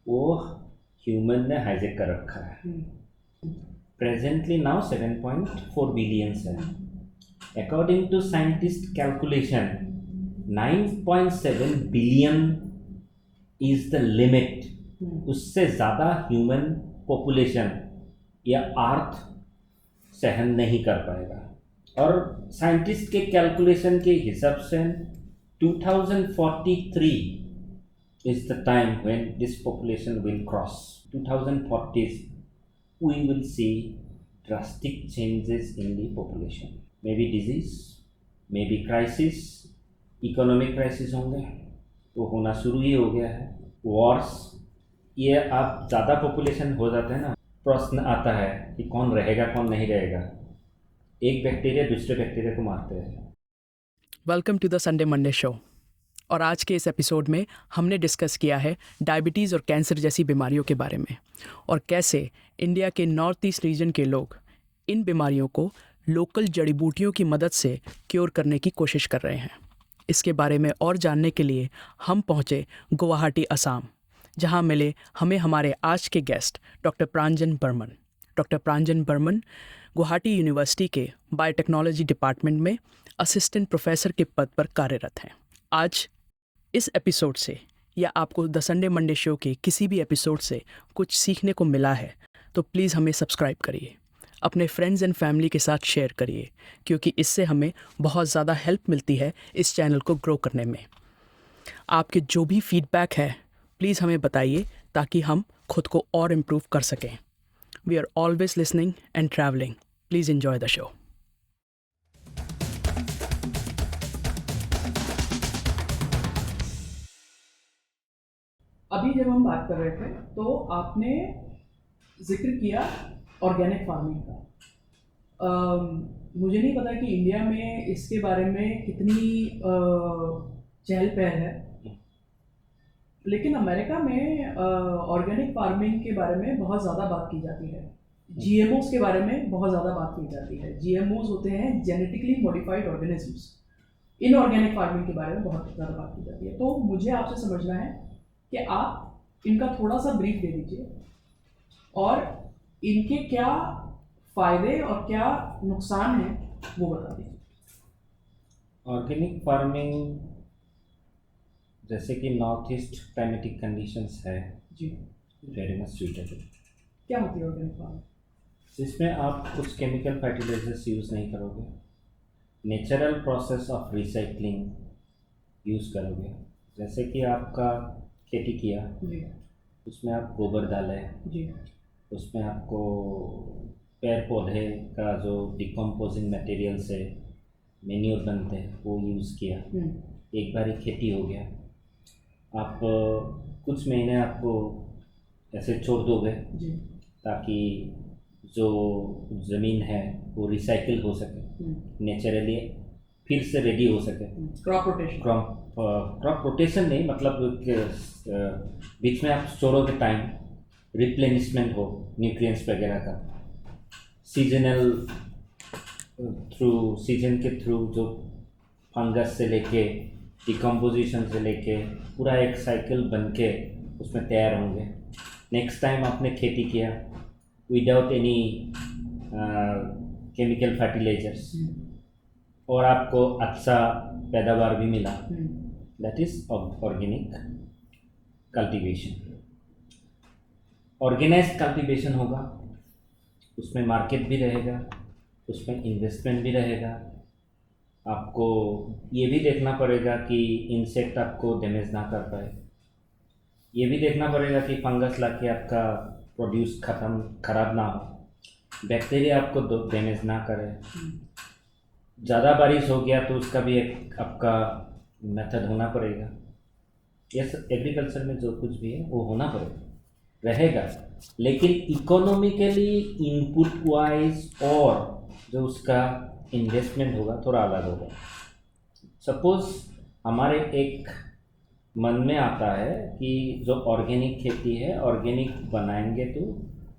वो ह्यूमन ने हाईजेक कर रखा है। प्रेजेंटली नाउ 7.4 बिलियंस है। According to scientist calculation 9.7 billion is the limit. उससे ज़्यादा ह्यूमन पॉपुलेशन या अर्थ सहन नहीं कर पाएगा। और साइंटिस्ट के कैलकुलेशन के हिसाब से 2043 is the time when this population will cross. 2040s we will see drastic changes in the population. Maybe disease, maybe crisis, economic crisis होंगे, वो होना शुरू ही हो गया है। वॉर्स, ये आप ज़्यादा पॉपुलेशन हो जाते हैं ना, प्रश्न आता है कि कौन रहेगा कौन नहीं रहेगा। एक बैक्टीरिया दूसरे बैक्टीरिया को मारते हैं। Welcome to the Sunday Monday show. और आज के इस एपिसोड में हमने डिस्कस किया है डायबिटीज़ और कैंसर जैसी बीमारियों के बारे में, और कैसे इंडिया के नॉर्थ ईस्ट रीजन के लोग इन बीमारियों को लोकल जड़ी बूटियों की मदद से क्योर करने की कोशिश कर रहे हैं। इसके बारे में और जानने के लिए हम पहुँचे गुवाहाटी, असम, जहाँ मिले हमें हमारे आज के guest doctor Pranjan Barman. Doctor Pranjan Barman Guwahati university के बायोटेक्नोलॉजी डिपार्टमेंट में असिस्टेंट प्रोफेसर के पद पर कार्यरत हैं। आज इस एपिसोड से या आपको द संडे मंडे शो के किसी भी एपिसोड से कुछ सीखने को मिला है तो प्लीज़ हमें सब्सक्राइब करिए, अपने फ्रेंड्स एंड फैमिली के साथ शेयर करिए, क्योंकि इससे हमें बहुत ज़्यादा हेल्प मिलती है इस चैनल को ग्रो करने में। आपके जो भी फीडबैक है प्लीज़ हमें बताइए ताकि हम खुद को और इम्प्रूव कर सकें। We are always listening and travelling. Please enjoy the show. अभी जब हम बात कर रहे थे तो आपने जिक्र किया ऑर्गेनिक फार्मिंग का। मुझे नहीं पता कि इंडिया में इसके बारे में कितनी चहल पहल है, लेकिन अमेरिका में ऑर्गेनिक फार्मिंग के बारे में बहुत ज़्यादा बात की जाती है। जीएमओस के बारे में बहुत ज़्यादा बात की जाती है। जीएमओस होते हैं genetically modified organisms. Inorganic farming के बारे में बहुत ज़्यादा बात की जाती है। तो मुझे आपसे समझना है कि आप इनका थोड़ा सा ब्रीफ दे दीजिए और इनके क्या फ़ायदे और क्या नुकसान हैं वो बता दीजिए। ऑर्गेनिक फार्मिंग जैसे कि नॉर्थ ईस्ट क्लाइमेटिक कंडीशंस है जी, वेरी मच सूटेबल। क्या होती है ऑर्गेनिक फार्मिंग? जिसमें आप कुछ केमिकल फर्टिलाइजर्स यूज़ नहीं करोगे, natural process of recycling use करोगे। जैसे कि आपका खेती किया जी उसमें आप गोबर डालें, जी उसमें आपको पेड़ पौधे का जो डिकम्पोजिंग मटेरियल से मेन्योर बनते हैं वो यूज़ किया। एक बार ही खेती हो गया। आप कुछ महीने आपको ऐसे छोड़ दोगे जी ताकि जो ज़मीन है वो रिसाइकिल हो सके, नेचुरली फिर से रेडी हो सके। Crop rotation. क्रॉप रोटेशन नहीं, मतलब बीच में आप छोड़ोगे टाइम रिप्लेनिशमेंट हो न्यूट्रिएंट्स वगैरह का। सीजनल थ्रू सीजन के थ्रू जो फंगस से लेके डिकम्पोजिशन से लेके पूरा एक साइकिल बन के उसमें तैयार होंगे। नेक्स्ट टाइम आपने खेती किया विदाउट एनी केमिकल फर्टिलाइजर्स और आपको अच्छा पैदावार भी मिला, that is organic cultivation. Organised cultivation होगा, उसमें मार्केट भी रहेगा, उसमें इन्वेस्टमेंट भी रहेगा। आपको ये भी देखना पड़ेगा कि इंसेक्ट आपको डैमेज ना कर पाए, ये भी देखना पड़ेगा कि फंगस लाके आपका प्रोड्यूस खराब ना हो, बैक्टीरिया आपको डैमेज ना करे। ज़्यादा बारिश हो गया तो उसका भी एक आपका मेथड होना पड़ेगा। यस, एग्रीकल्चर में जो कुछ भी है वो होना पड़ेगा, रहेगा, लेकिन इकोनॉमिकली इनपुट वाइज और जो उसका इन्वेस्टमेंट होगा थोड़ा अलग होगा। सपोज़ हमारे एक मन में आता है कि जो ऑर्गेनिक खेती है, ऑर्गेनिक बनाएंगे तो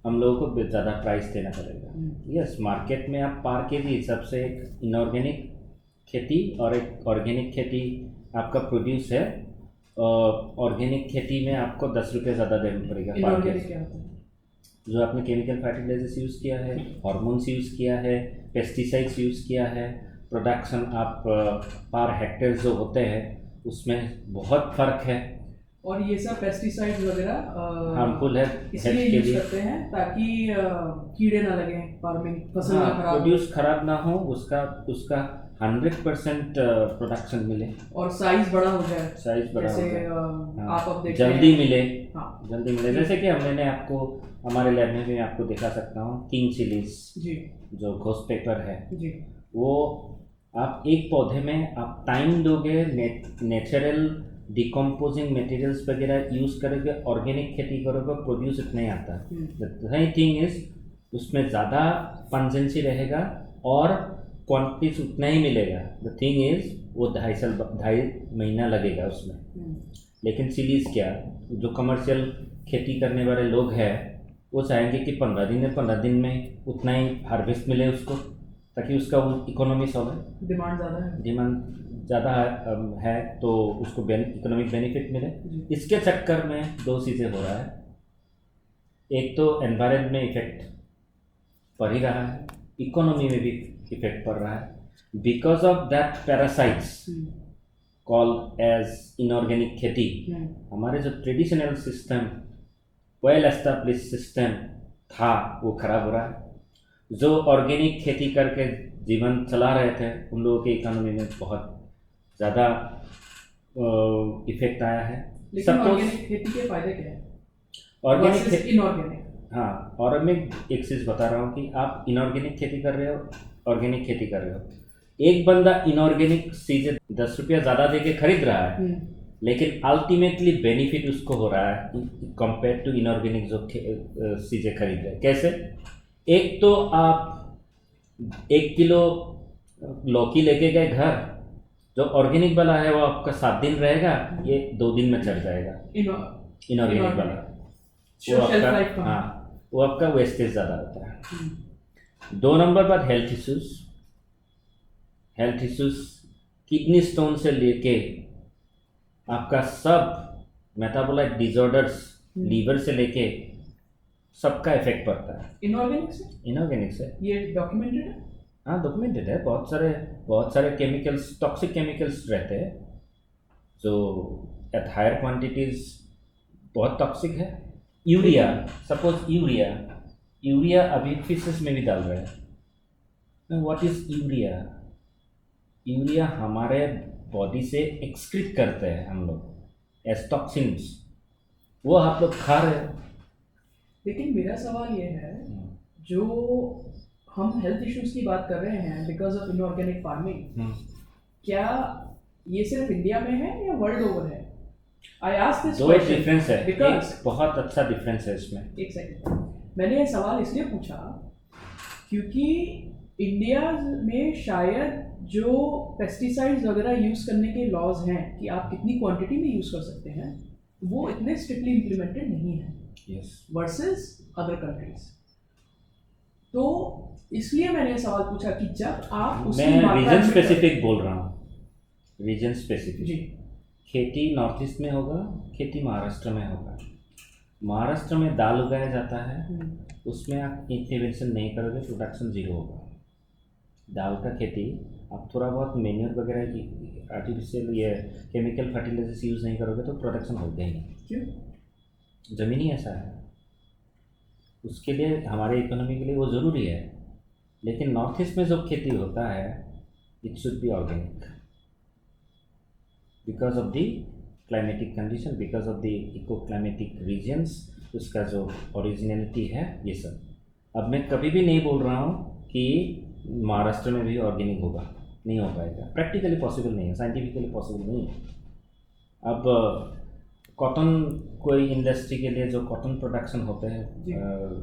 हम लोगों को ज़्यादा प्राइस देना पड़ेगा। यस, मार्केट में आप पर केजी हिसाब से एक इनऑर्गेनिक खेती और एक ऑर्गेनिक खेती आपका प्रोड्यूस है ऑर्गेनिक खेती में आपको 10 रुपये ज़्यादा देना पड़ेगा पर इनऑर्गेनिक केजी। क्या होता है? जो आपने केमिकल फर्टिलाइजर्स यूज़ किया है, हार्मोन्स यूज़ किया है, पेस्टिसाइड्स यूज़ किया है, प्रोडक्शन आप पर हेक्टेयर जो होते हैं उसमें बहुत फ़र्क है। और ये सब पेस्टिसाइड्स वगैरह हार्मफुल है इसलिए हेल्थ के यूज लिए। करते हैं ताकि कीड़े ना लगे, फार्मिंग फसल ना हाँ, खराब हो प्रोड्यूस खराब ना हो, उसका उसका 100% प्रोडक्शन मिले, और साइज बड़ा हो जाए। साइज बड़ा हो जैसे जाए, हाँ, आप अब देखते जल्दी हैं। मिले, हाँ जल्दी मिले। जैसे कि मैंने आपको हमारे लैब में भी आपको दिखा सकता हूँ किंग चिलीज जी जो घोस्ट पेपर है, जी वो आप एक पौधे में आप टाइम दोगे, नेचुरल डिकम्पोजिंग मटेरियल्स वगैरह यूज़ करोगे, ऑर्गेनिक खेती करोगे, प्रोड्यूस इतना ही आता है। द थिंग इज उसमें ज़्यादा पंजेंसी रहेगा और क्वांटिटी उतना ही मिलेगा। द थिंग इज वो 2.5 महीना लगेगा उसमें। लेकिन चिलीज क्या, जो कमर्शियल खेती करने वाले लोग हैं वो चाहेंगे कि 15 दिन में उतना ही हार्वेस्ट मिले उसको, ताकि उसका वो इकोनॉमी सॉल्व है, डिमांड ज़्यादा है। डिमांड ज़्यादा है तो उसको इकोनॉमिक बेनिफिट मिले। जी। इसके चक्कर में 2 चीज़ें हो रहा है। एक तो एनवायरनमेंट में इफेक्ट पड़ ही रहा है, इकोनॉमी में भी इफेक्ट पड़ रहा है because of that parasites called as inorganic खेती। हमारे जो traditional system, well establish system था, वो खराब हो रहा है। जो ऑर्गेनिक खेती करके जीवन चला रहे थे उन लोगों की इकोनॉमी में बहुत ज़्यादा इफेक्ट आया है। लेकिन Suppose- ऑर्गेनिक खेती के फायदे क्या है? ऑर्गेनिक Versus खेती, इनऑर्गेनिक। हाँ, और मैं एक चीज़ बता रहा हूँ कि आप इनऑर्गेनिक खेती कर रहे हो, ऑर्गेनिक खेती कर रहे हो। एक बंदा इनऑर्गेनिक चीज़ें 10 रुपया ज़्यादा दे के खरीद रहा है, लेकिन अल्टीमेटली बेनिफिट उसको हो रहा है कंपेयर टू इनऑर्गेनिक जो चीज़ें खरीद रहे हैं। कैसे? एक तो आप 1 किलो लौकी लेके गए घर, जो ऑर्गेनिक वाला है वो आपका 7 दिन रहेगा, ये 2 दिन में चढ़ जाएगा। इनऑर्गेनिक वाला वो आपका, हाँ, वो आपका वेस्टेज ज़्यादा होता है। 2 नंबर पर हेल्थ इश्यूज किडनी स्टोन से लेके आपका सब मेटाबोलाइट डिसऑर्डर्स, लीवर से लेके सबका इफेक्ट पड़ता है इनऑर्गेनिक से। ये डॉक्यूमेंटेड है। हाँ, डॉक्यूमेंटेड है। बहुत सारे केमिकल्स, टॉक्सिक केमिकल्स रहते हैं जो एट हायर क्वांटिटीज बहुत टॉक्सिक है। यूरिया, सपोज यूरिया अभी फिशेस में भी डाल रहे हैं। What is urea? यूरिया हमारे बॉडी से एक्सक्रीट करते हैं हम लोग एज टॉक्सिन्स, वो आप लोग खा रहे हो। लेकिन मेरा सवाल ये है, जो हम हेल्थ इश्यूज की बात कर रहे हैं बिकॉज ऑफ इनऑर्गेनिक फार्मिंग, क्या ये सिर्फ इंडिया में है या वर्ल्ड ओवर है? आई आस्क दिस दो एक डिफरेंस है, because एक बहुत अच्छा डिफरेंस है इसमें। एक सेकंड, मैंने ये सवाल इसलिए पूछा क्योंकि इंडिया में शायद जो पेस्टिसाइड्स वगैरह यूज़ करने के लॉज हैं कि आप कितनी क्वांटिटी में यूज़ कर सकते हैं, वो इतने स्ट्रिक्टली इम्प्लीमेंटेड नहीं है वर्सेस अदर कंट्रीज। तो इसलिए मैंने सवाल पूछा कि जब आप मैं रीजन स्पेसिफिक बोल रहा हूँ, रीजन स्पेसिफिक। जी, खेती नॉर्थ ईस्ट में होगा, खेती महाराष्ट्र में होगा। महाराष्ट्र में दाल उगाया जाता है, उसमें आप इंटरवेंशन नहीं करोगे, प्रोडक्शन जीरो होगा। दाल का खेती आप थोड़ा बहुत मैन्योर वगैरह आर्टिफिशियल ये केमिकल फर्टिलाइजर्स यूज़ नहीं करोगे तो प्रोडक्शन होगा ही नहीं। क्यों? ज़मीन ही ऐसा है, उसके लिए हमारे इकोनॉमी के लिए वो ज़रूरी है। लेकिन नॉर्थ ईस्ट में जो खेती होता है it should be organic because of the climatic condition, because of the eco climatic reasons, उसका जो ओरिजिनलिटी है ये सब। अब मैं कभी भी नहीं बोल रहा हूँ कि महाराष्ट्र में भी ऑर्गेनिक होगा, नहीं हो पाएगा, प्रैक्टिकली पॉसिबल नहीं है, साइंटिफिकली पॉसिबल नहीं है। अब कॉटन कोई इंडस्ट्री के लिए जो कॉटन प्रोडक्शन होते हैं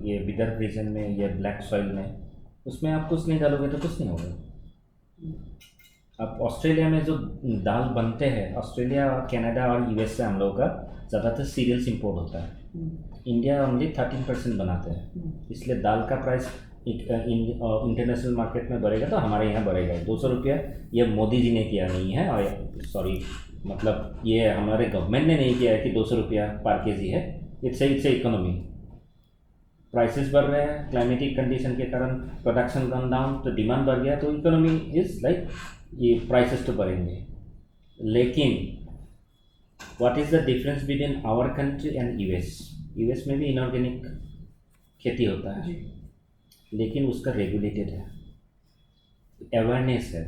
ये विदर्भ रीजन में, ये ब्लैक सॉइल में, उसमें आप कुछ नहीं डालोगे तो कुछ नहीं होगा। अब ऑस्ट्रेलिया में जो दाल बनते हैं, ऑस्ट्रेलिया और कनाडा और यूएस से हम लोगों का ज़्यादातर सीरियल्स इंपोर्ट होता है। इंडिया ओनली 13% बनाते हैं, इसलिए दाल का प्राइस इंटरनेशनल मार्केट में बढ़ेगा तो हमारे यहाँ बढ़ेगा। 200 रुपया ये मोदी जी ने किया नहीं है, और सॉरी मतलब ये हमारे गवर्नमेंट ने नहीं किया है कि 200 रुपया पर केजी है, इट्स इकोनॉमी। प्राइसेस बढ़ रहे हैं, क्लाइमेटिक कंडीशन के कारण प्रोडक्शन कम डाउन, तो डिमांड बढ़ गया, तो इकोनॉमी इज लाइक ये प्राइसेस तो बढ़ेंगे। लेकिन what is the difference between our country and US में भी इनऑर्गेनिक खेती होता है, लेकिन उसका रेगुलेटेड है, अवेयरनेस है।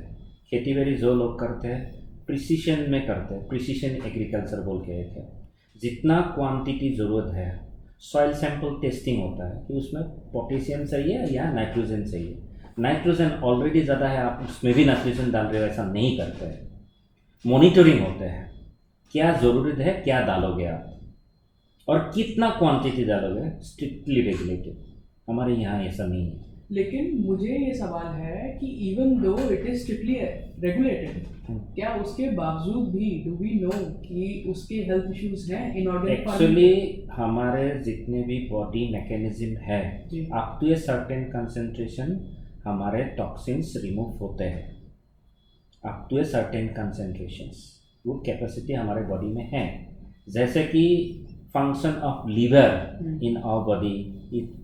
खेती बाड़ी जो लोग करते हैं प्रिसीशन में करते हैं, प्रिसीशन एग्रीकल्चर बोल के एक है। जितना क्वांटिटी ज़रूरत है, सॉइल सैंपल टेस्टिंग होता है कि उसमें पोटेशियम चाहिए या नाइट्रोजन चाहिए। नाइट्रोजन ऑलरेडी ज़्यादा है, आप उसमें भी नाइट्रोजन डाल रहे हो, ऐसा नहीं करते हैं। मॉनिटरिंग होते हैं, क्या ज़रूरत है, क्या डालोगे आप और कितना क्वांटिटी डालोगे, स्ट्रिक्टली रेगुलेटेड। हमारे यहाँ ऐसा नहीं है। लेकिन मुझे ये सवाल है कि even though it is strictly regulated, क्या उसके बावजूद भी डू वी नो कि उसके हेल्थ इश्यूज हैं इनऑर्गेनिक एक्चुअली हमारे जितने भी बॉडी मैकेनिज्म है, जी। Up to a certain concentration हमारे टॉक्सिन्स रिमूव होते हैं, up to a certain concentrations, वो कैपेसिटी हमारे बॉडी में है। जैसे कि function of liver in our body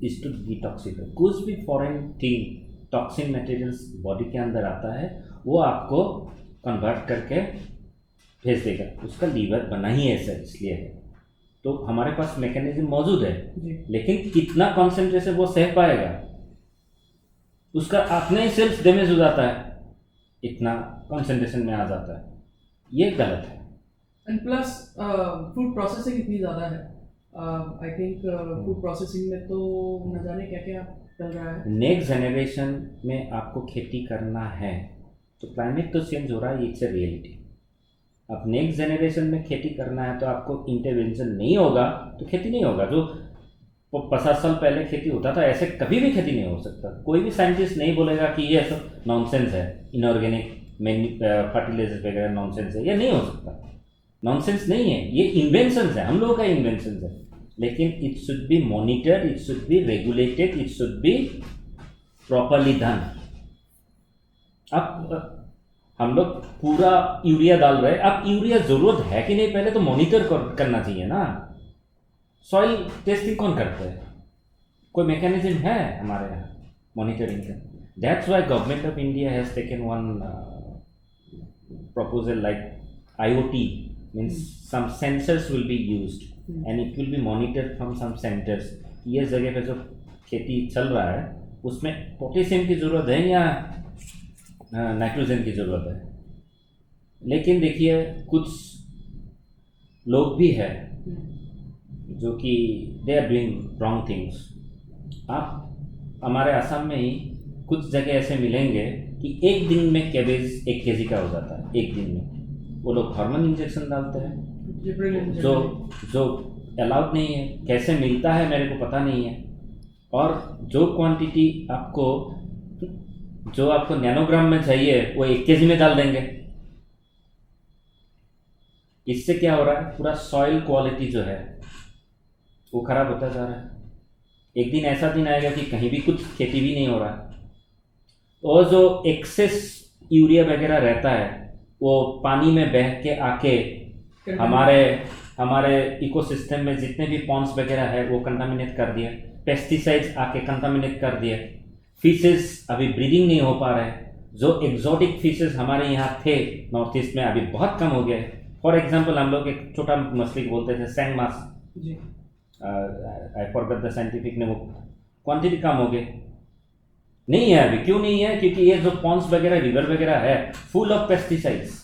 is to detoxify. कुछ भी foreign thing toxin materials body के अंदर आता है, वो आपको कन्वर्ट करके भेज देगा, उसका लीवर बना ही ऐसा इसलिए है। तो हमारे पास मैकेनिज्म मौजूद है, लेकिन कितना कॉन्सेंट्रेशन वो सह पाएगा, उसका अपने ही सेल्स डैमेज हो जाता है, इतना कॉन्सेंट्रेशन में आ जाता है, ये गलत है। एंड प्लस फूड प्रोसेसिंग इतनी ज़्यादा है, आई थिंक फूड प्रोसेसिंग में तो न जाने क्या क्या चल रहा है। नेक्स्ट जनरेशन में आपको खेती करना है तो क्लाइमेट तो चेंज हो रहा है, इट्स ए रियलिटी। अब नेक्स्ट जनरेशन में खेती करना है तो आपको इंटरवेंशन नहीं होगा तो खेती नहीं होगा। जो 50 साल पहले खेती होता था, ऐसे कभी भी खेती नहीं हो सकता। कोई भी साइंटिस्ट नहीं बोलेगा कि ये सब नॉनसेंस है, इनऑर्गेनिक फर्टिलाइजर्स वगैरह नॉनसेंस है, ये नहीं हो सकता। नॉनसेंस नहीं है, ये इन्वेंशंस है, हम लोगों का इन्वेंशंस है। लेकिन it should B monitored, it should be regulated, it should be properly done. अब हम लोग पूरा यूरिया डाल रहे हैं, अब यूरिया ज़रूरत है कि नहीं पहले तो मॉनिटर करना चाहिए ना। सॉइल टेस्टिंग कौन करता है? कोई मैकेनिज्म है हमारे यहाँ मॉनिटरिंग का? That's why government of India has taken one proposal like IoT, means some sensors will be used and it will be monitored from some centers। ये जगह पे जो खेती चल रहा है उसमें पोटेशियम की ज़रूरत है या नाइट्रोजन की ज़रूरत है। लेकिन देखिए कुछ लोग भी हैं जो कि they are doing wrong things. आप हमारे असम में ही कुछ जगह ऐसे मिलेंगे कि एक दिन में कैबेज 1 केजी का हो जाता है, एक दिन में। वो लोग हार्मोन इंजेक्शन डालते हैं जो अलाउड नहीं है। कैसे मिलता है मेरे को पता नहीं है। और जो क्वांटिटी जो आपको नैनोग्राम में चाहिए वो 1 केजी में डाल देंगे। इससे क्या हो रहा है, पूरा सॉइल क्वालिटी जो है वो खराब होता जा रहा है। एक दिन ऐसा दिन आएगा कि कहीं भी कुछ खेती भी नहीं हो रहा है और जो एक्सेस यूरिया वगैरह रहता है वो पानी में बह के आके हमारे इकोसिस्टम में जितने भी पॉन्ड्स वगैरह है वो कंटामिनेट कर दिए, पेस्टिसाइड्स आके कंटामिनेट कर दिए। फिशेस अभी ब्रीडिंग नहीं हो पा रहे हैं। जो एग्जॉटिक फिशेस हमारे यहाँ थे नॉर्थ ईस्ट में अभी बहुत कम हो गए। फॉर एग्जांपल हम लोग एक छोटा मछली बोलते थे सैंग मास, I forgot the scientific name, वो क्वांटिटी कम हो गई, नहीं है अभी। क्यों नहीं है? क्योंकि ये जो पॉन्ड्स वगैरह रिवर वगैरह है full of pesticides.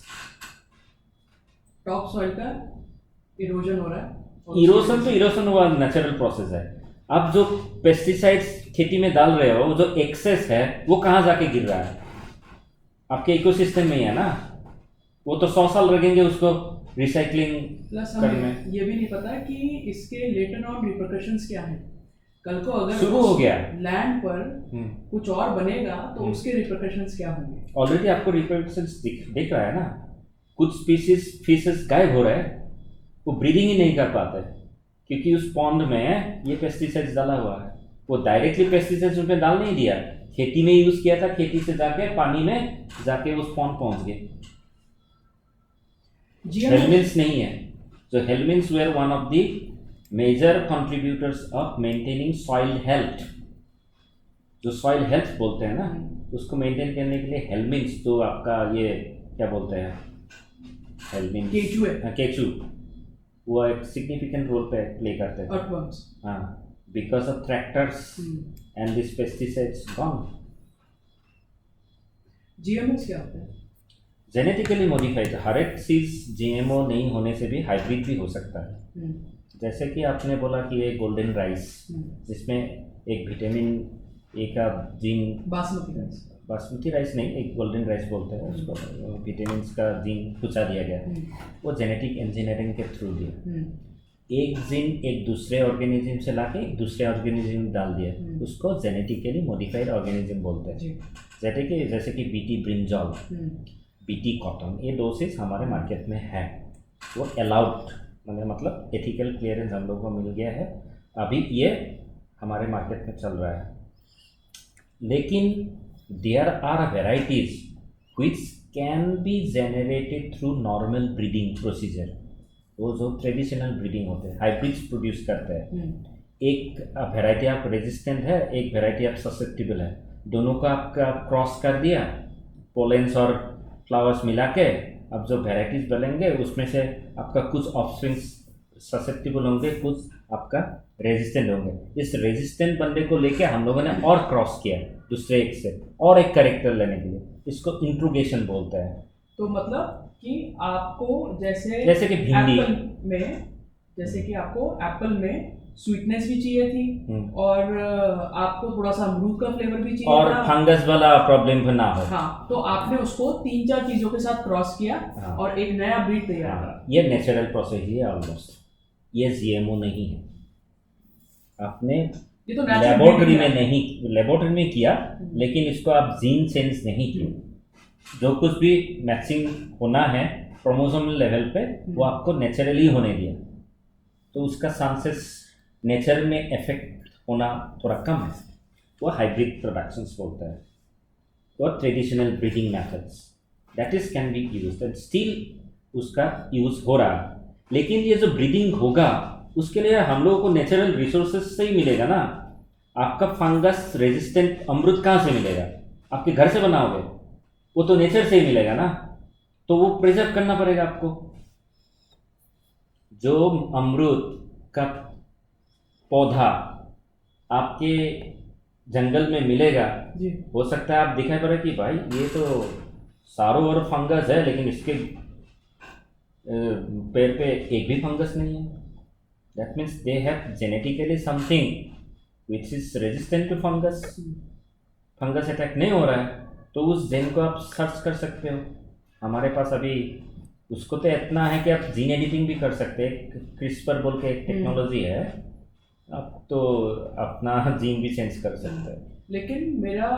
Top soil का इरोजन हो रहा है। इरोजन हुआ नेचुरल प्रोसेस है। अब जो पेस्टिसाइड्स खेती में डाल रहे हो, जो एक्सेस है वो कहाँ जाके गिर रहा है? आपके इकोसिस्टम में ही है ना। वो तो 100 साल लगेंगे उसको रिसाइकलिंग प्लस करने। हमें ये भी नहीं पता कि इसके लेटर ऑन रिपरकशंस क्या हैं। कल को अगर शुरू हो गया लैंड पर कुछ और बनेगा तो उसके रिपरकशंस क्या होंगे? ऑलरेडी आपको रिपरकशंस दिख रहा है ना। कुछ स्पीसीज फिशेस गायब हो रहे हैं, वो ब्रीडिंग ही नहीं कर पाते क्योंकि उस पॉन्ड में ये पेस्टिसाइड्स डाला हुआ है। वो डायरेक्टली पेस्टिसाइड्स उसमें डाल नहीं दिया, खेती में यूज़ किया था, खेती से जाके पानी में जाके उस पॉन्ड पहुंच गए। GMO हेलमिन्स नहीं है। So helminths were one of the major contributors of maintaining soil health। जो सॉइल हेल्थ बोलते हैं ना, उसको मेंटेन करने के लिए हेलमिन्स, तो आपका ये क्या बोलते हैं, हेलमिन्स, केचुए, केचू, वो एक सिग्निफिकेंट रोल प्ले करते हैं। earthworms। हाँ, because of tractors and this pesticides gone. GMOs क्या होता है? जेनेटिकली मॉडिफाइड, हर एक चीज़ GMO नहीं होने से भी हाइब्रिड भी हो सकता है। जैसे कि आपने बोला कि ये गोल्डन राइस, जिसमें एक विटामिन ए का जीन, बासमती राइस नहीं, एक गोल्डन राइस बोलते हैं उसको, विटामिन का जीन पूछा दिया गया, वो जेनेटिक इंजीनियरिंग के थ्रू दिया। एक जीन एक दूसरे ऑर्गेनिज्म से लाके एक दूसरे ऑर्गेनिज्म डाल दिया, उसको जेनेटिकली मॉडिफाइड ऑर्गेनिज्म बोलते हैं। जैसे कि बीटी ब्रिंजॉल, बीटी कॉटन, ये दो चीज़ हमारे मार्केट में है, वो अलाउड, मतलब एथिकल क्लियरेंस हम लोगों को मिल गया है, अभी ये हमारे मार्केट में चल रहा है। लेकिन there are varieties which can be generated through normal breeding procedure. वो जो ट्रेडिशनल ब्रीडिंग होते हैं, हाइब्रिड्स प्रोड्यूस करते हैं। एक वेराइटी आप रेजिस्टेंट है, एक वेराइटी आप ससेप्टिबल है, दोनों का आपका क्रॉस कर दिया, पोलेंस और फ्लावर्स मिला के, अब जो वेराइटीज बनेंगे उसमें से आपका कुछ ऑफस्प्रिंग्स ससेप्टिबल होंगे, कुछ आपका रेजिस्टेंट होंगे। इस रेजिस्टेंट बंदे को लेके हम लोगों ने और क्रॉस किया दूसरे एक से, और एक कैरेक्टर लेने के लिए, इसको इंट्रोगेशन बोलते हैं। तो मतलब कि आपको जैसे कि भिंडी में, जैसे कि आपको एप्पल में स्वीटनेस भी चाहिए थी, और आपको थोड़ा सा अमरूद का फ्लेवर भी चाहिए और था, फंगस वाला प्रॉब्लम भी ना हो। हाँ, तो आपने उसको 3-4 चीजों के साथ क्रॉस किया, हाँ, और एक नया ब्रीड तैयार करा। ये नेचुरल प्रोसेस ही है ऑलमोस्ट, ये GMO नहीं है। आपने ये तो लेबोरेटरी में किया, लेकिन इसको आप जीन चेंज नहीं किए। जो कुछ भी मैचिंग होना है क्रोमोसोमल लेवल पे, वो आपको नेचुरली होने दिया, तो उसका चांसेस नेचर में इफेक्ट होना थोड़ा कम है। वो हाइब्रिड प्रोडक्शंस बोलते हैं, और traditional breeding methods that is can be used, and still उसका यूज़ हो रहा है। लेकिन ये जो ब्रीडिंग होगा उसके लिए हम लोगों को नेचुरल रिसोर्सेज से ही मिलेगा ना। आपका फंगस रेजिस्टेंट अमरूद कहाँ से मिलेगा? आपके घर से बनाओगे, वो तो नेचर से ही मिलेगा ना, तो वो प्रिजर्व करना पड़ेगा आपको। जो अमरूद का पौधा आपके जंगल में मिलेगा, हो सकता है आप दिखाई पड़े कि भाई ये तो सारों ओर फंगस है, लेकिन इसके पेड़ पे एक भी फंगस नहीं है। That means they have genetically something which is resistant to fungus. Fungus attack नहीं हो रहा है, तो उस जेन को आप सर्च कर सकते हो। हमारे पास अभी उसको तो इतना है कि आप जीन एडिटिंग भी कर सकते हैं, क्रिस्पर बोल के एक टेक्नोलॉजी है, आप तो अपना जीन भी चेंज कर सकते हैं। लेकिन मेरा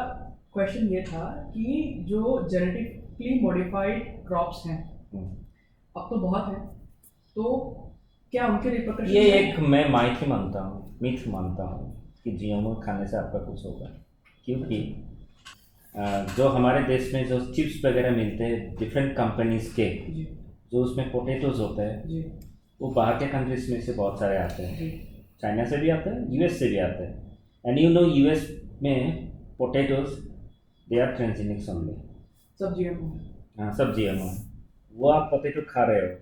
क्वेश्चन ये था कि जो जेनेटिकली मॉडिफाइड क्रॉप्स हैं, अब तो बहुत हैं, तो क्या उनके रिपरकशन? ये एक मैं मिथ मानता हूँ कि GMO खाने से आपका कुछ होगा, क्योंकि जो हमारे देश में जो चिप्स वगैरह मिलते हैं डिफरेंट कंपनीज के, जो उसमें पोटैटोज होते हैं, वो बाहर के कंट्रीज में से बहुत सारे आते हैं, चाइना से भी आते हैं, US से भी आते हैं। एंड यू नो US में potatoes they are transgenics only, सब GMO है। हाँ, सब GMO है। वो आप पोटैटो खा रहे हो,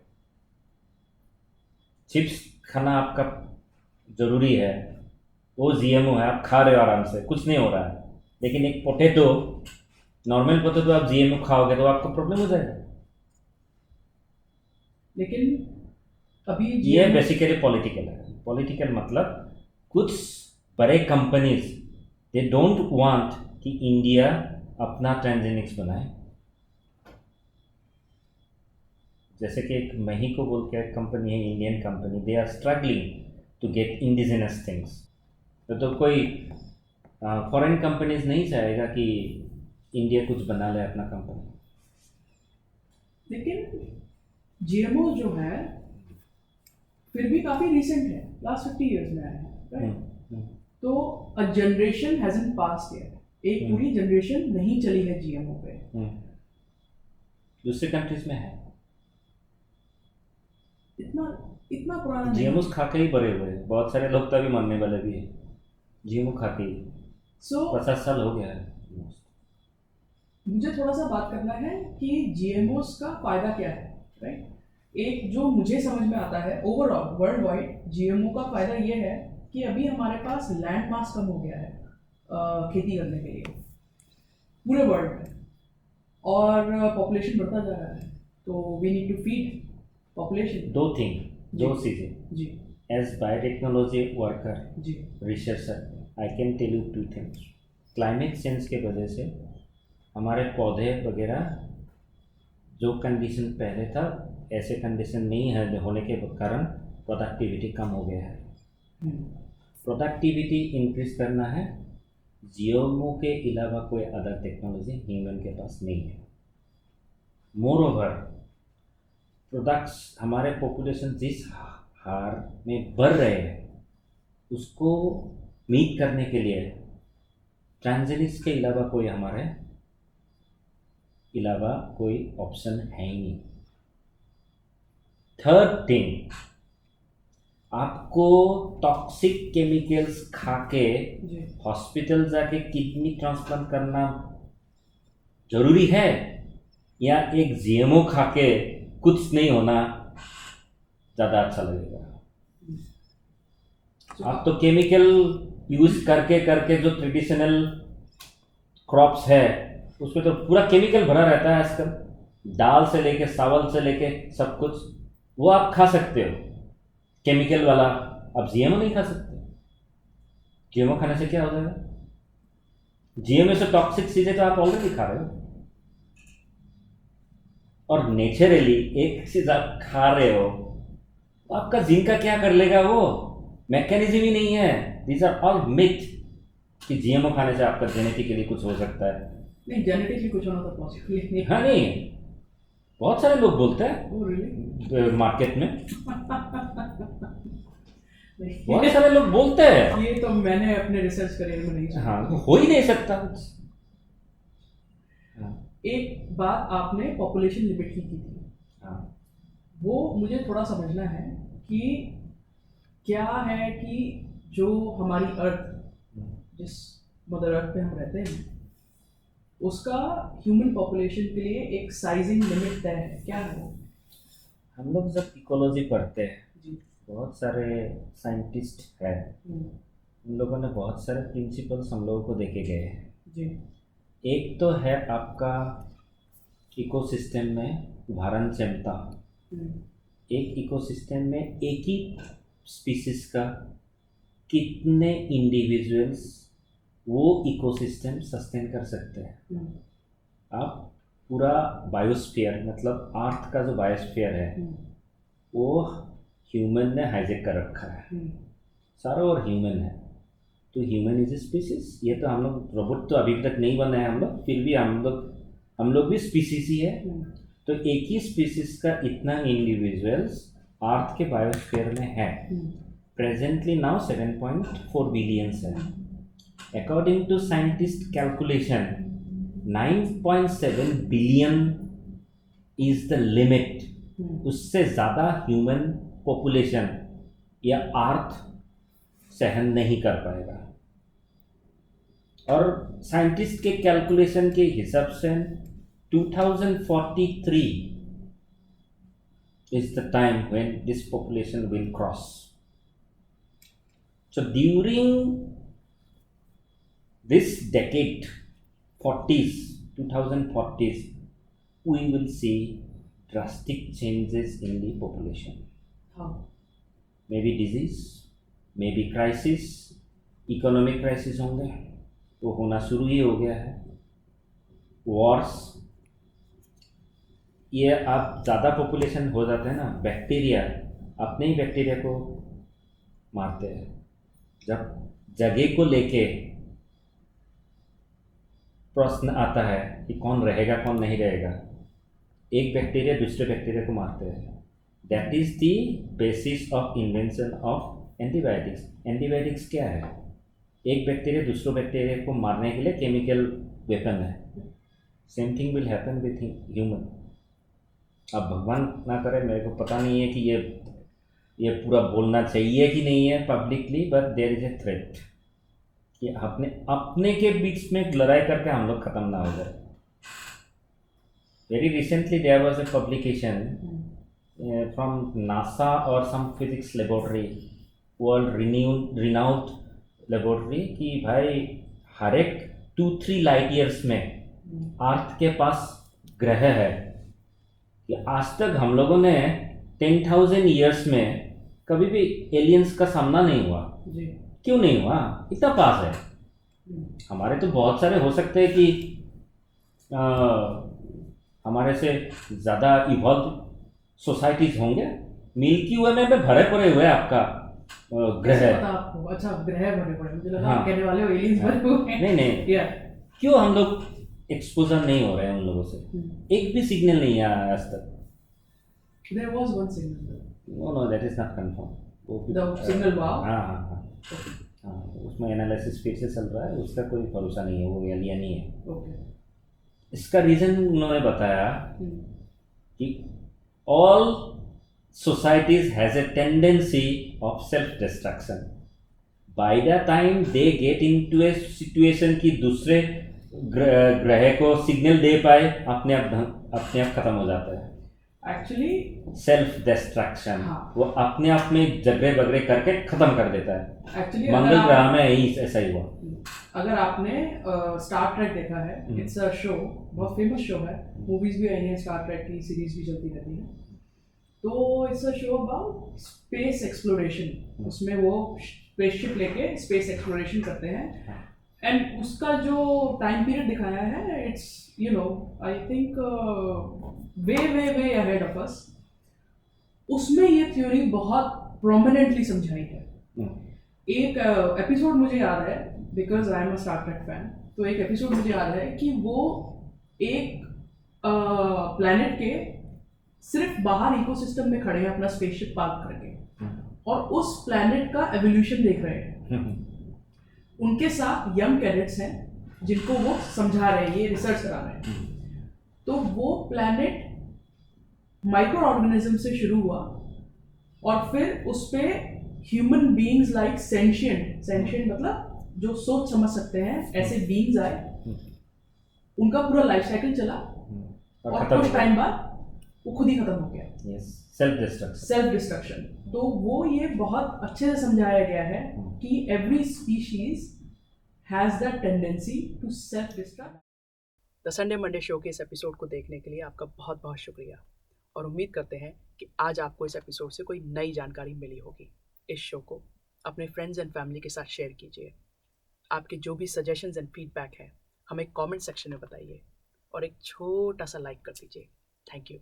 चिप्स खाना आपका ज़रूरी है, वो GMO है, आप खा रहे हो आराम से, कुछ नहीं हो रहा है। लेकिन एक पोटैटो, नॉर्मल पोटैटो आप GMO खाओगे तो आपको प्रॉब्लम हो जाएगा। लेकिन अभी ये बेसिकली पॉलिटिकल है। पॉलिटिकल मतलब कुछ बड़े कंपनीज दे डोंट वांट कि इंडिया अपना ट्रांसजेनिक्स बनाए। जैसे कि एक मेहिको बोल के एक कंपनी है, Indian company, they are struggling to get indigenous things. तो कोई फॉरेन कंपनीज नहीं चाहेगा कि इंडिया कुछ बना ले अपना कंपनी। लेकिन GMO जो है फिर भी काफ़ी रिसेंट है, लास्ट 50 years में आया है, राइट? तो a generation hasn't passed yet, एक पूरी जनरेशन नहीं चली है GMO पे। दूसरे कंट्रीज में है, इतना इतना पुराना नहीं। जीएमओस खा के ही बड़े हुए हैं, बहुत सारे लोग तो अभी मरने वाले भी हैं जीएमओ खा के ही। सो 50 साल हो गया है। मुझे थोड़ा सा बात करना है कि जीएमओस का फायदा क्या है, राइट। एक जो मुझे समझ में आता है ओवरऑल वर्ल्ड वाइड जीएमओ का फायदा ये है कि अभी हमारे पास लैंड मास कम हो गया है खेती करने के लिए पूरे वर्ल्ड में, और पॉपुलेशन बढ़ता जा रहा है, तो we need to feed population. दो चीज़ें। जी एज बायोटेक्नोलॉजी वर्कर, जी researcher, I can tell you 2 things. Climate change के वजह से हमारे पौधे वगैरह जो कंडीशन पहले था ऐसे कंडीशन नहीं है, होने के कारण प्रोडक्टिविटी कम हो गया है। प्रोडक्टिविटी इंक्रीज करना है, जीएमओ के अलावा कोई अदर टेक्नोलॉजी ह्यूमन के पास नहीं है। मोर ओवर प्रोडक्ट्स, हमारे पॉपुलेशन जिस हार में बढ़ रहे हैं उसको मीट करने के लिए ट्रांसजेनिक्स के अलावा कोई ऑप्शन है ही नहीं। थर्ड थिंग, आपको टॉक्सिक केमिकल्स खा के जी हॉस्पिटल जाके किडनी ट्रांसप्लांट करना जरूरी है, या एक जीएमओ खा के कुछ नहीं होना ज़्यादा अच्छा लगेगा? आप तो केमिकल यूज करके जो ट्रेडिशनल क्रॉप्स है उसमें तो पूरा केमिकल भरा रहता है आजकल, दाल से लेके चावल से लेके सब कुछ, वो आप खा सकते हो केमिकल वाला, आप जीएमओ नहीं खा सकते। जीएमओ खाने से क्या हो जाएगा? जीएमओ से टॉक्सिक चीजें तो आप ऑलरेडी खा रहे हो, और नेचुरली एक चीज आप खा रहे हो तो आपका जीन का क्या कर लेगा? वो मैकेनिज्म ही नहीं है। दीज आर ऑल मिथ कि जीएमओ खाने से आपका जेनेटिकली कुछ हो सकता है। नहीं, जेनेटिकली कुछ होना तो पॉसिबल नहीं। हाँ नहीं, बहुत सारे लोग बोलते हैं Oh, really? मार्केट में, नहीं, बहुत सारे लोग बोलते हैं। ये तो मैंने अपने रिसर्च करियर में नहीं सुना। हाँ, हो ही नहीं सकता कुछ। हाँ, एक बात आपने पॉपुलेशन लिमिट की थी, हाँ, वो मुझे थोड़ा समझना है कि क्या है कि जो हमारी अर्थ, जिस मदर अर्थ पे हम रहते हैं, उसका ह्यूमन पॉपुलेशन के लिए एक साइजिंग लिमिट तय है, क्या है वो? हम लोग जब इकोलॉजी पढ़ते हैं, जी बहुत सारे साइंटिस्ट हैं, उन लोगों ने बहुत सारे प्रिंसिपल्स हम लोगों को देके गए हैं। जी एक तो है आपका इकोसिस्टम में उदाहरण क्षमता। एक इकोसिस्टम में एक ही स्पीसीज का कितने इंडिविजुअल्स वो इकोसिस्टम सस्टेन कर सकते हैं। आप पूरा बायोस्फीयर, मतलब अर्थ का जो बायोस्फीयर है वो ह्यूमन ने हाईजेक कर रखा है, सारा और ह्यूमन है। तो ह्यूमन इज ए स्पीसीज। ये तो हम लोग रोबोट तो अभी तक नहीं बने हैं हम लोग, फिर भी हम लोग भी स्पीसीज ही है। तो एक ही स्पीसीज का इतना इंडिविजुअल्स अर्थ के बायोस्फीयर में है। प्रेजेंटली नाउ 7.4 बिलियंस है। According to scientist calculation 9.7 billion is the limit. उससे ज़्यादा ह्यूमन पॉपुलेशन या अर्थ सहन नहीं कर पाएगा। और साइंटिस्ट के कैलकुलेशन के हिसाब से 2043 is the time when this population will cross. So during this decade, 2040s, we will see drastic changes in the population. हाँ Maybe disease, maybe crisis, economic crisis होंगे, वो होना शुरू ही हो गया है। वॉर्स, ये आप ज़्यादा पॉपुलेशन हो जाते हैं ना, बैक्टीरिया अपने ही बैक्टीरिया को मारते हैं। जब जगह को लेके प्रश्न आता है कि कौन रहेगा कौन नहीं रहेगा, एक बैक्टीरिया दूसरे बैक्टीरिया को मारते हैं। That is the basis of invention of antibiotics. Antibiotics क्या है? एक बैक्टीरिया दूसरे बैक्टीरिया को मारने के लिए केमिकल वेपन है। Same thing will happen with human. अब भगवान ना करे, मेरे को पता नहीं है कि ये पूरा बोलना चाहिए कि नहीं है publicly, but there is a threat कि अपने अपने के बीच में लड़ाई करके हम लोग ख़त्म ना हो जाए। Very recently there was a publication from NASA और some physics laboratory, world renowned laboratory, कि भाई हर एक 2-3 लाइट ईयर्स में अर्थ के पास ग्रह है कि आज तक हम लोगों ने 10,000 ईयर्स में कभी भी एलियंस का सामना नहीं हुआ। जी। क्यों नहीं हुआ? इतना पास है। हमारे तो बहुत सारे हो सकते हैं कि हमारे से ज़्यादा इवॉल्व सोसाइटीज होंगे। मिल्की वे में भरे पड़े हुए आपका ग्रह। कैसे पता आपको? अच्छा, ग्रह भरे पड़े, मुझे लगा हाँ। आप कहने वाले हो एलियंस भरे हुए हैं। नहीं या क्यों हम लोग एक्सपोजर नहीं हो रहे हैं उन लोगों से? एक भी सिग्नल नहीं आया आज तक। There was one signal. No that is not confirm. The signal wow. हाँ हाँ हाँ हाँ, उसमें एनालिसिस फिर से चल रहा है, उसका कोई भरोसा नहीं है, वो एलियन ही है। ओके। इसका रीज़न उन्होंने बताया कि all societies has a tendency of self destruction. By the time they get into a situation कि दूसरे ग्रह को सिग्नल दे पाए, अपने आप खत्म हो जाता है। एक्चुअली सेल्फ डिस्ट्रक्शन, हाँ। वो अपने आप में झगड़े बगड़े करके खत्म कर देता है। एक्चुअली मंगल ग्रह में यही ऐसा ही हुआ। अगर आपने स्टार ट्रेक देखा है, इट्स अ शो, बहुत फेमस शो है, मूवीज भी आई हैं स्टार ट्रेक की, सीरीज भी चलती रहती है। तो it's a show about space exploration. उसमें वो स्पेसशिप लेके स्पेस एक्सप्लोरेशन करते हैं, एंड उसका जो टाइम पीरियड दिखाया है, it's you know I think way way way ahead of us. उसमें ये थ्योरी बहुत प्रोमिनेंटली समझाई है। एक एपिसोड मुझे याद है, because I am a Star Trek fan, तो एक एपिसोड मुझे याद है कि वो एक प्लैनेट के सिर्फ बाहर इकोसिस्टम में खड़े हैं अपना स्पेसशिप पार्क करके, और उस प्लैनेट का एवोल्यूशन देख रहे हैं। उनके साथ यंग कैडेट्स हैं जिनको वो समझा रहे हैं, ये रिसर्च करा रहे हैं। तो वो प्लैनेट माइक्रो ऑर्गेनिज्म से शुरू हुआ, और फिर उस पे ह्यूमन बीइंग्स लाइक सेंशिएंट मतलब जो सोच समझ सकते हैं, ऐसे बीइंग्स आए। उनका पूरा लाइफ साइकिल चला, और कुछ टाइम बाद वो खुद ही खत्म हो गया। Self destruction. तो वो ये बहुत अच्छे से समझाया गया है कि every species has that tendency to self destruct. The Sunday Monday show के इस एपिसोड को देखने के लिए आपका बहुत बहुत शुक्रिया, और उम्मीद करते हैं कि आज आपको इस एपिसोड से कोई नई जानकारी मिली होगी। इस शो को अपने फ्रेंड्स एंड फैमिली के साथ शेयर कीजिए। आपके जो भी सजेशंस एंड फीडबैक है हमें कमेंट सेक्शन में बताइए, और एक छोटा सा लाइक कर दीजिए। Thank you.